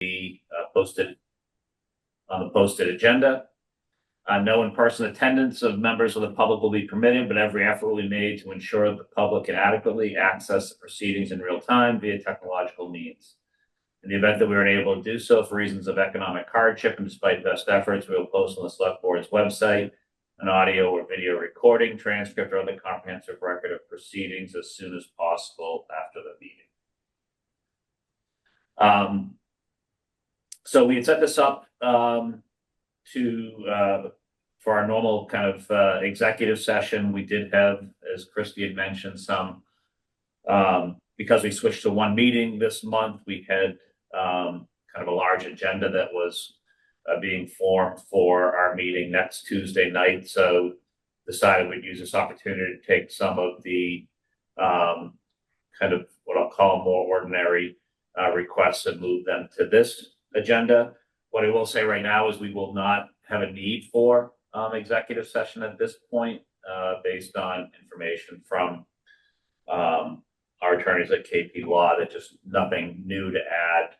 be posted on the posted agenda. No in-person attendance of members of the public will be permitted, but every effort will be made to ensure that the public can adequately access the proceedings in real time via technological means. In the event that we are unable to do so for reasons of economic hardship and despite best efforts, we will post on the Select Board's website an audio or video recording, transcript, or other comprehensive record of proceedings as soon as possible after the meeting. So we had set this up for our normal kind of executive session. We did have, as Christy had mentioned, some because we switched to one meeting this month, we had kind of a large agenda that was being formed for our meeting next Tuesday night. So decided we'd use this opportunity to take some of the kind of what I'll call more ordinary requests and move them to this agenda. What I will say right now is we will not have a need for executive session at this point based on information from our attorneys at KP Law. That just nothing new to add.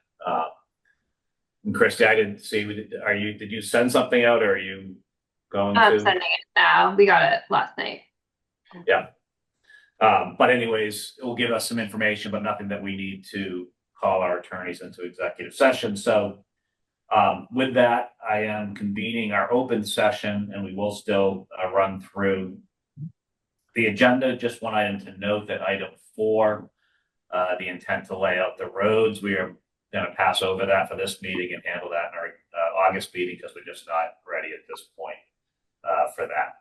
And Christy, I didn't see. Did you send something out, or are you going to? I'm sending it now. We got it last night. Yeah. But anyways, it will give us some information, but nothing that we need to call our attorneys into executive session. So with that, I am convening our open session, and we will still run through the agenda. Just one item to note that item 4, the intent to lay out the roads, we are going to pass over that for this meeting and handle that in our August meeting because we're just not ready at this point for that.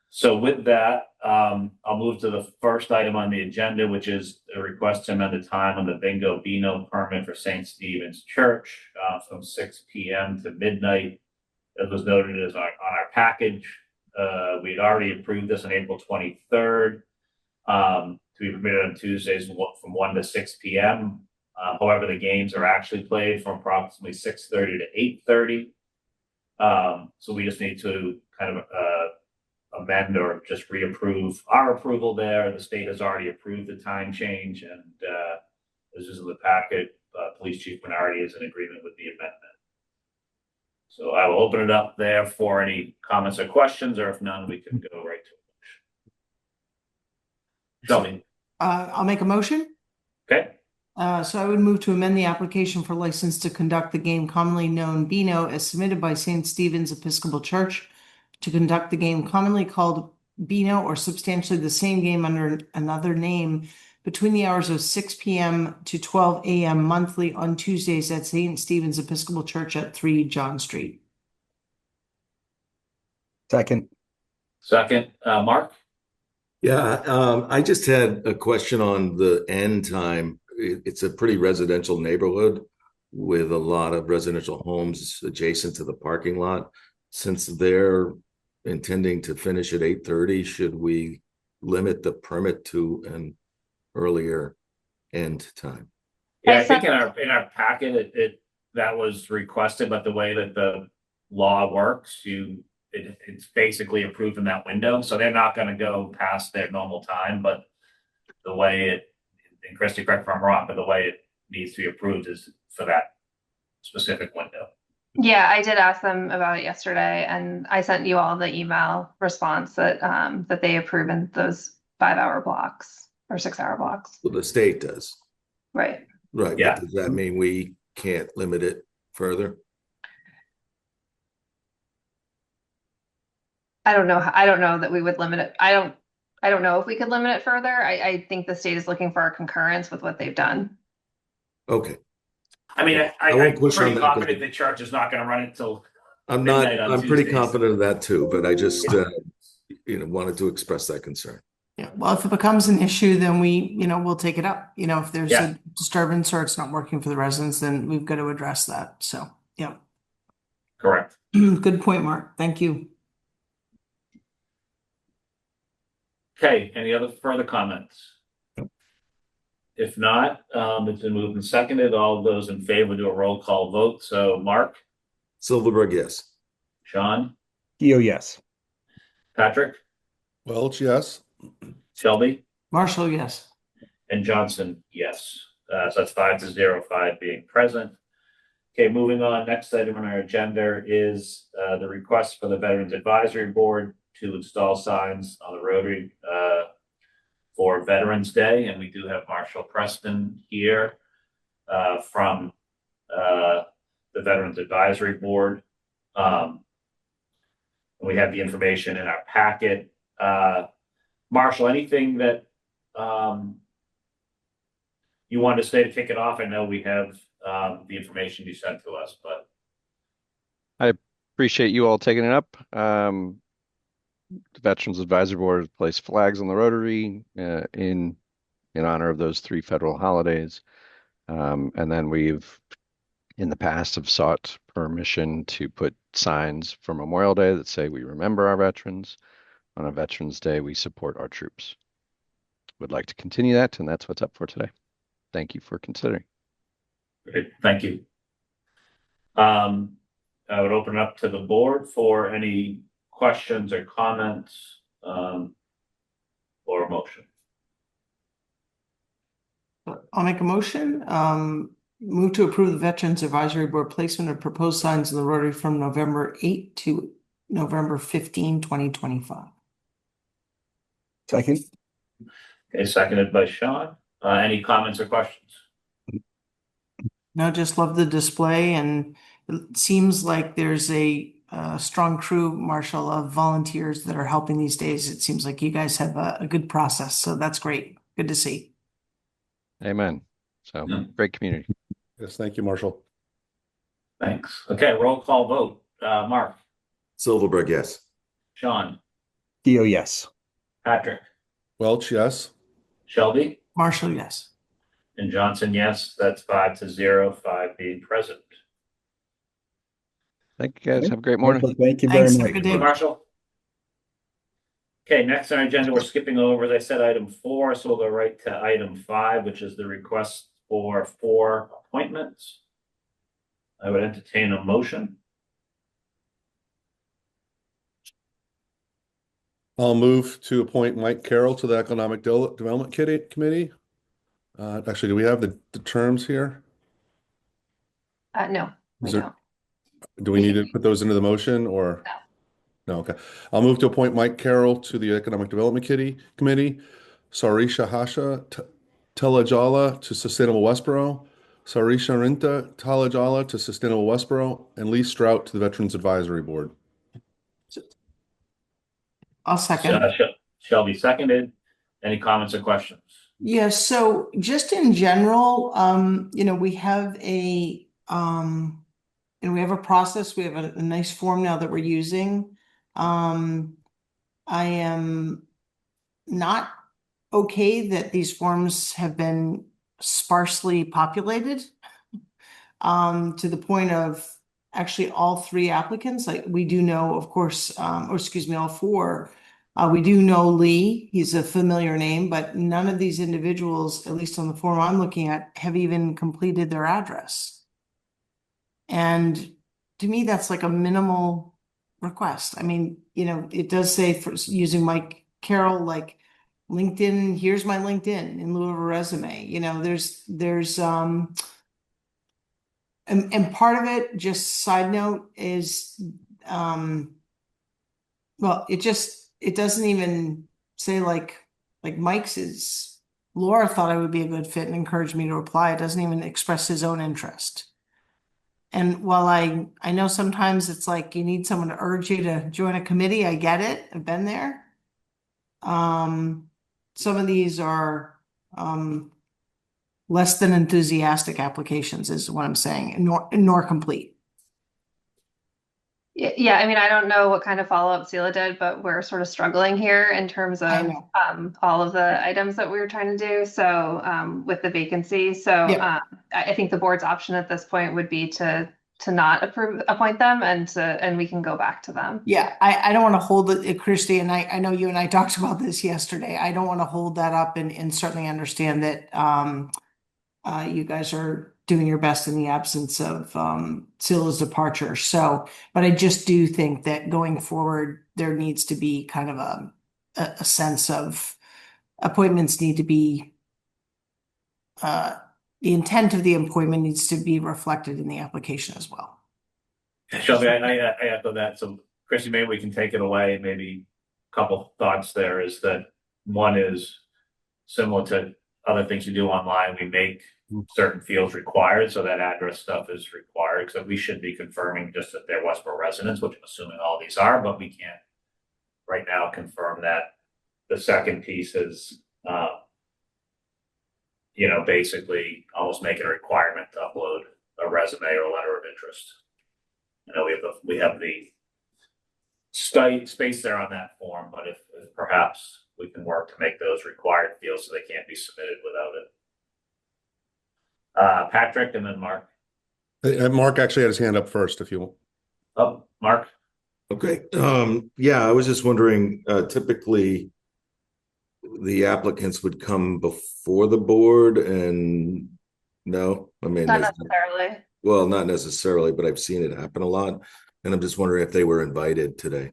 So with that, I'll move to the first item on the agenda, which is a request to amend the time on the Bingo Beano permit for St. Stephen's Church from 6 p.m. to midnight. As was noted on our package, we had already approved this on April 23rd to be permitted on Tuesdays from 1 to 6 p.m. However, the games are actually played from approximately 6:30 to 8:30. So we just need to kind of amend or just reapprove our approval there. The state has already approved the time change, and this is in the packet. Police Chief Minardi is in agreement with the amendment. So I will open it up there for any comments or questions, or if none, we can go right to a motion. I'll make a motion. Okay. So I would move to amend the application for license to conduct the game commonly known Beano as submitted by St. Stephen's Episcopal Church to conduct the game commonly called Beano or substantially the same game under another name between the hours of 6 p.m. to 12 a.m. monthly on Tuesdays at St. Stephen's Episcopal Church at 3 John Street. Second. Mark? Yeah, I just had a question on the end time. It's a pretty residential neighborhood with a lot of residential homes adjacent to the parking lot. Since they're intending to finish at 8:30, should we limit the permit to an earlier end time? Yeah, I think in our packet that was requested, but the way that the law works, it's basically approved in that window, so they're not going to go past their normal time. But the way and Christy, correct me if I'm wrong, but the way it needs to be approved is for that specific window. Yeah, I did ask them about it yesterday, and I sent you all the email response that they approve in those 5-hour blocks or 6-hour blocks. Well, the state does. Right. Right. Yeah. But does that mean we can't limit it further? I don't know that we would limit it. I don't know if we could limit it further. I think the state is looking for our concurrence with what they've done. Okay. I mean, I'm pretty confident the church is not going to run it till. I'm pretty confident of that too, but I just wanted to express that concern. Yeah. Well, if it becomes an issue, then we'll take it up. If there's a disturbance or it's not working for the residents, then we've got to address that. So, yeah. Correct. Good point, Mark. Thank you. Okay. Any other further comments? If not, it's been moved and seconded. All those in favor do a roll call vote. So, Mark? Silverberg, yes. Sean? Keo, yes. Patrick? Welch, yes. Shelby? Marshall, yes. And Johnson, yes. So that's 5-0, 5 being present. Okay, moving on. Next item on our agenda is the request for the Veterans Advisory Board to install signs on the Rotary for Veterans Day. And we do have Marshall Preston here from the Veterans Advisory Board. We have the information in our packet. Marshall, anything that you want to say to kick it off? I know we have the information you sent to us, but I appreciate you all taking it up. The Veterans Advisory Board placed flags on the Rotary in honor of those 3 federal holidays. And then we've, in the past, have sought permission to put signs for Memorial Day that say we remember our veterans. On a Veterans Day, we support our troops. Would like to continue that, and that's what's up for today. Thank you for considering. great, thank you. I would open up to the board for any questions or comments or a motion. I'll make a motion. Move to approve the Veterans Advisory Board placement of proposed signs in the Rotary from November 8 to November 15, 2025. Second. Okay, seconded by Sean. Any comments or questions? No, just love the display, and it seems like there's a strong crew, Marshall, of volunteers that are helping these days. It seems like you guys have a good process, so that's great. Good to see. Amen. So great community. Yes, thank you, Marshall. Thanks. Okay, roll call vote. Mark, Silverberg, yes. Sean, Dio, yes. Patrick, Welch, yes. Shelby, Marshall, yes. and Johnson, yes. That's 5-0, 5 being present. Thank you guys. Have a great morning. Marshall, thank you very Thanks. much. Have a good day. Marshall. Okay, next on our agenda, we're skipping over, as I said, item 4, so we'll go right to item 5, which is the request for 4 appointments. I would entertain a motion. I'll move to appoint Mike Carroll to the Economic Development Committee. Actually, do we have the terms here? No, we Is there- don't. Do we need to put those into the motion or? No, okay. I'll move to appoint Mike Carroll to the Economic Development Committee, Sarisha Hasha Telajala to Sustainable Westborough, Sarisha Rinta Talajala to Sustainable Westborough, and Lee Strout to the Veterans Advisory Board. I'll second. Shelby seconded. Any comments or questions? Yeah, so just in general, we have we have a process, we have a nice form now that we're using. I am not okay that these forms have been sparsely populated to the point of actually all 3 applicants. Like we do know, of course, or excuse me, all 4. We do know Lee, he's a familiar name, but none of these individuals, at least on the form I'm looking at, have even completed their address. And to me, that's like a minimal request. I mean, it does say for using Mike Carroll, like LinkedIn, here's my LinkedIn in lieu of a resume. There's and part of it, just side note, is well, it doesn't even say like Mike's is. Laura thought I would be a good fit and encouraged me to apply. It doesn't even express his own interest. And while I know sometimes it's like you need someone to urge you to join a committee, I get it. I've been there. Some of these are less than enthusiastic applications is what I'm saying, nor complete. Yeah, I mean, I don't know what kind of follow-up Sela did, but we're sort of struggling here in terms I of know. all of the items that we were trying to do. So with the vacancy, so Yeah. I think the board's option at this point would be to not appoint them and we can go back to them. Yeah, I don't want to hold it, Christy, and I know you and I talked about this yesterday. I don't want to hold that up and certainly understand that you guys are doing your best in the absence of Sela's departure. So, but I just do think that going forward, there needs to be kind of a sense of appointments need to be the intent of the appointment needs to be reflected in the application as well. Shelby, I echo that. So Chrissy, maybe we can take it away. Maybe a couple thoughts there is that one is similar to other things you do online. We make certain fields required, so that address stuff is required. So we should be confirming just that they're Westborough residents, which I'm assuming all these are, but we can't right now confirm that. The second piece is, basically almost make it a requirement to upload a resume or a letter of interest. I know we have the space there on that form, but if perhaps we can work to make those required fields so they can't be submitted without it. Patrick and then Mark. Mark actually had his hand up first, if you want. Oh, Mark. Okay, yeah, I was just wondering, typically the applicants would come before the board and no, I mean, Not necessarily. well, not necessarily, but I've seen it happen a lot. And I'm just wondering if they were invited today.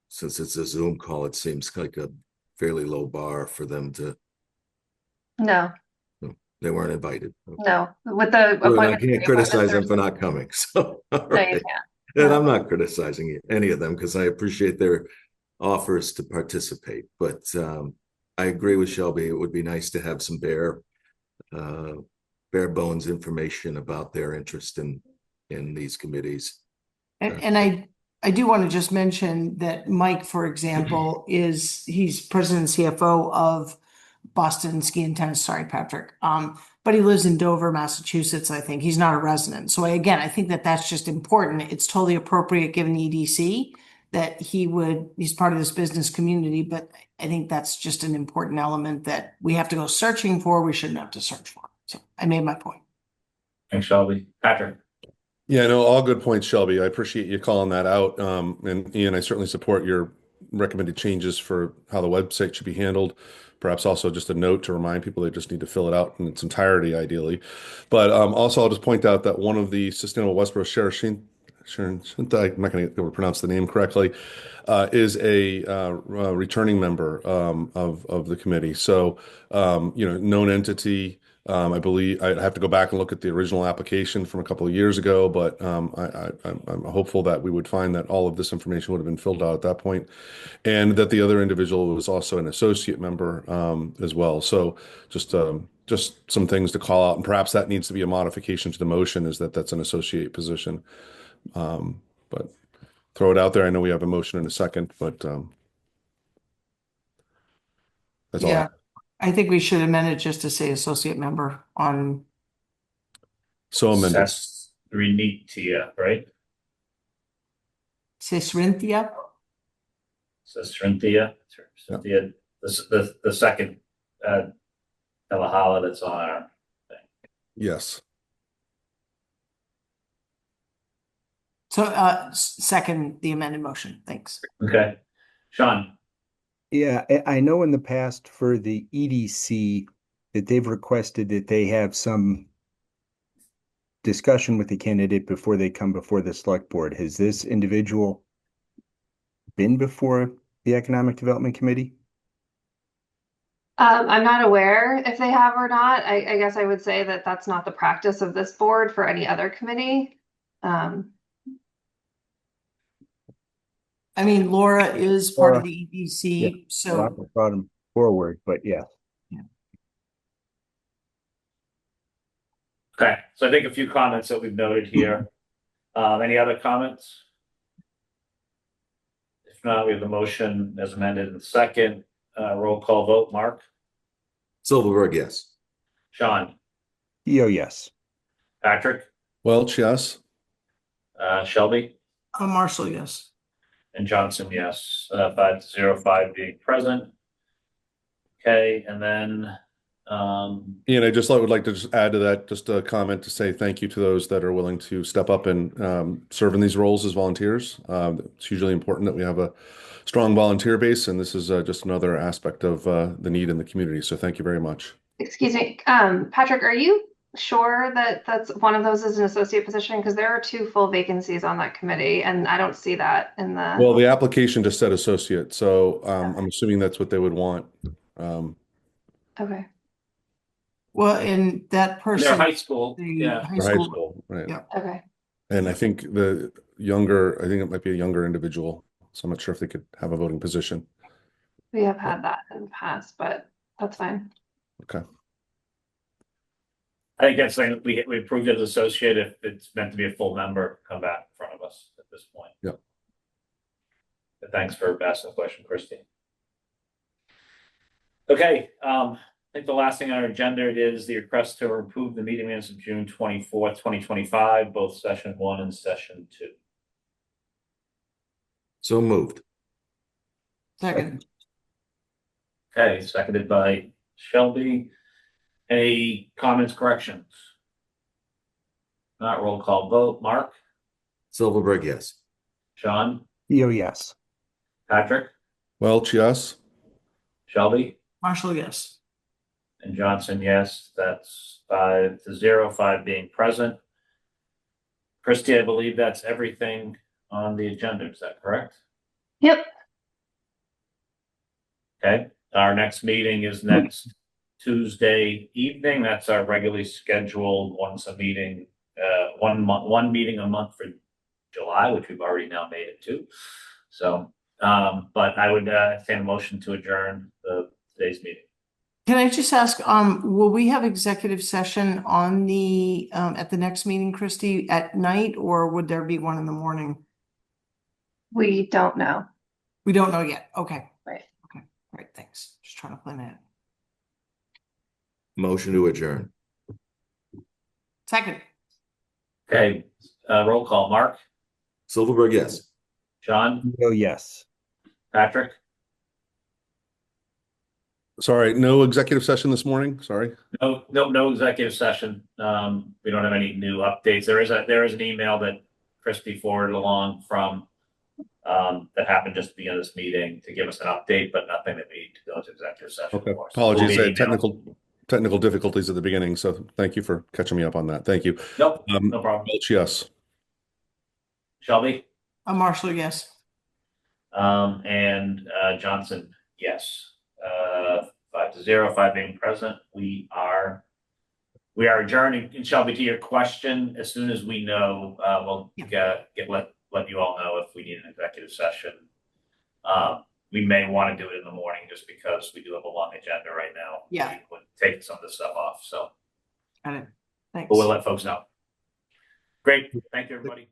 Since it's a Zoom call, it seems like a fairly low bar for them to, No, they weren't invited. no. With the Well, I appointment. can't criticize them for not coming, so. All No, you right. can't. And No. I'm not criticizing any of them because I appreciate their offers to participate. But I agree with Shelby. It would be nice to have some bare bones information about their interest in these committees. And I do want to just mention that Mike, for example, he's president and CFO of Boston Ski and Tennis. Sorry, Patrick. But he lives in Dover, Massachusetts. I think he's not a resident. So I think that that's just important. It's totally appropriate given EDC that he's part of this business community. But I think that's just an important element that we have to go searching for. We shouldn't have to search for. So I made my point. Thanks, Shelby. Patrick. Yeah, no, all good points, Shelby. I appreciate you calling that out. And Ian, I certainly support your recommended changes for how the website should be handled. Perhaps also just a note to remind people they just need to fill it out in its entirety, ideally. But also, I'll just point out that one of the Sustainable Westborough Sharon, I'm not going to be able to pronounce the name correctly, is a returning member of the committee. So, known entity. I believe I'd have to go back and look at the original application from a couple of years ago, but I'm hopeful that we would find that all of this information would have been filled out at that point, and that the other individual was also an associate member as well. So just some things to call out, and perhaps that needs to be a modification to the motion, is that's an associate position. But throw it out there. I know we have a motion in a second, but that's all. Yeah, I think we should amend it just to say associate member on. So amended. Srinithya, right? Srinthia. Srinithya. Srinithya. The second Talahala that's on our thing. Yes. So second the amended motion. Thanks. Okay. Sean. Yeah, I know in the past for the EDC that they've requested that they have some discussion with the candidate before they come before the select board. Has this individual been before the Economic Development Committee? I'm not aware if they have or not. I guess I would say that that's not the practice of this board for any other committee. I mean, Laura is part of the EDC, Yeah, so I brought him forward, but yeah. Okay, so I think a few comments that we've noted here. Any other comments? If not, we have the motion as amended in the second. Roll call vote. Mark. Silverberg, yes. Sean. Theo, yes. Patrick. Welch, yes. Shelby. Marshall, yes. And Johnson, yes. 5-0, being present. Okay, and then Ian, I just would like to just add to that, just a comment to say thank you to those that are willing to step up and serve in these roles as volunteers. It's hugely important that we have a strong volunteer base, and this is just another aspect of the need in the community. So thank you very much. Excuse me, Patrick, are you sure that that's one of those is an associate position? Because there are 2 full vacancies on that committee, and I don't see that in the. Well, the application just said associate, so I'm assuming that's what they would want. Okay. Well, and that They're person, high school, the yeah. high For high school, school, right? Yeah. Okay. And I think the younger, I think it might be a younger individual, so I'm not sure if they could have a voting position. We have had that in the past, but that's fine. Okay. I think that's something we approved it as associate. If it's meant to be a full member, come back in front of us at this point. Yep. But thanks for asking the question, Christine. Okay, I think the last thing on our agenda is the request to approve the meeting minutes of June 24th, 2025, both session 1 and session 2. So moved. second, Okay, seconded by Shelby. Any comments, corrections? Not roll call vote. Mark, Silverberg, yes. Sean, Yo, yes. Patrick, Welch, yes. Shelby, Marshall, yes. and Johnson, yes. That's 5-0, 5 being present. Christy, I believe that's everything on the agenda. Is that correct? Yep. Okay, our next meeting is next Tuesday evening. That's our regularly scheduled once a meeting, one meeting a month for July, which we've already now made it to. So, but I would entertain a motion to adjourn today's meeting. Can I just ask, will we have executive session on the, at the next meeting, Christy, at night, or would there be one in the morning? We don't know. We don't know yet. Okay. Right. Okay. Great. Thanks. Just trying to plan it. Motion to adjourn. Second, Okay, roll call. Mark, Silverberg, yes. Sean, Yo, yes. Patrick, Sorry, no executive session this morning. Sorry. no executive session. We don't have any new updates. There is an email that Christy forwarded along from that happened just at the end of this meeting to give us an update, but nothing that we need to go into executive session Okay. for. So we'll Apologies. be I had emailing. technical difficulties at the beginning, so thank you for catching me up on that. Thank you. Nope, no problem. Welch, yes. Shelby, Marshall, yes. and Johnson, yes. 5-0, 5 being present. We are adjourning. And Shelby, to your question, as soon as we know, we'll let you all know if we need an executive session. We may want to do it in the morning just because we do have a long agenda right now. Yeah. We would take some of this stuff off. So, Got it. Thanks. but we'll let folks know. Great. Thank you, everybody.